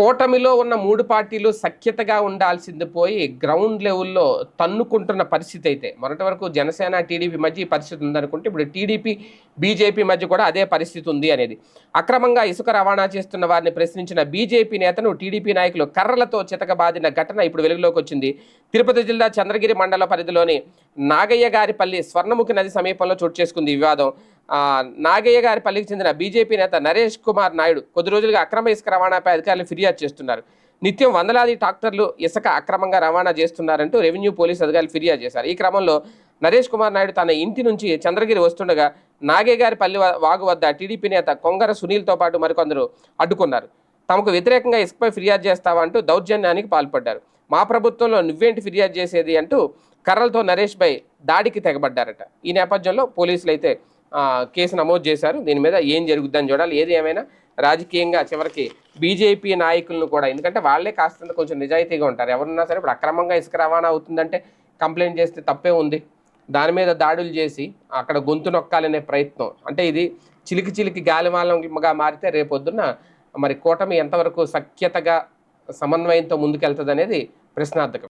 కూటమిలో ఉన్న 3 పార్టీలు సఖ్యతగా ఉండాల్సింది పోయి గ్రౌండ్ లెవెల్‌లో తన్నుకుంటున్న పరిస్థితి అయితే మొన్నటి వరకు జనసేన, టీడీపీ మధ్య ఈ పరిస్థితి ఉందనుకుంటే ఇప్పుడు టీడీపీ, బీజేపీ మధ్య కూడా అదే పరిస్థితి ఉంది అనేది. అక్రమంగా ఇసుక రవాణా చేస్తున్న వారిని ప్రశ్నించిన బీజేపీ నేతను టీడీపీ నాయకులు కర్రలతో చితకబాదిన ఘటన ఇప్పుడు వెలుగులోకి వచ్చింది. తిరుపతి జిల్లా చంద్రగిరి మండల పరిధిలోని నాగయ్యగారిపల్లి స్వర్ణముఖి నది సమీపంలో చోటు చేసుకుంది ఈ వివాదం. నాగయ్యగారిపల్లికి చెందిన బీజేపీ నేత నరేష్ కుమార్ నాయుడు కొద్ది రోజులుగా అక్రమ ఇసుక రవాణాపై అధికారులు ఫిర్యాదు చేస్తున్నారు. నిత్యం వందలాది ట్రాక్టర్లు ఇసుక అక్రమంగా రవాణా చేస్తున్నారంటూ రెవెన్యూ పోలీసు అధికారులు ఫిర్యాదు చేశారు. ఈ క్రమంలో నరేష్ కుమార్ నాయుడు తన ఇంటి నుంచి చంద్రగిరి వస్తుండగా నాగయ్యగారిపల్లి వాగు వద్ద టీడీపీ నేత కొంగర సునీల్తో పాటు మరికొందరు అడ్డుకున్నారు. తమకు వ్యతిరేకంగా ఇసుకపై ఫిర్యాదు చేస్తావా అంటూ దౌర్జన్యానికి పాల్పడ్డారు. మా ప్రభుత్వంలో నువ్వేంటి ఫిర్యాదు చేసేది అంటూ కర్రలతో నరేష్ పై దాడికి తెగబడ్డారట. ఈ నేపథ్యంలో పోలీసులు అయితే కేసు నమోదు చేశారు. దీని మీద ఏం జరుగుద్దని చూడాలి. ఏది ఏమైనా రాజకీయంగా చివరికి బీజేపీ నాయకులను కూడా, ఎందుకంటే వాళ్ళే కాస్తంత కొంచెం నిజాయితీగా ఉంటారు. ఎవరున్నా సరే ఇప్పుడు అక్రమంగా ఇసుక రవాణా అవుతుందంటే కంప్లైంట్ చేస్తే తప్పే ఉంది. దాని మీద దాడులు చేసి అక్కడ గొంతు నొక్కాలనే ప్రయత్నం, అంటే ఇది చిలికి చిలికి గాలిమాలంగా మారితే రేపొద్దున మరి కూటమి ఎంతవరకు సఖ్యతగా సమన్వయంతో ముందుకెళ్తుంది అనేది ప్రశ్నార్థకం.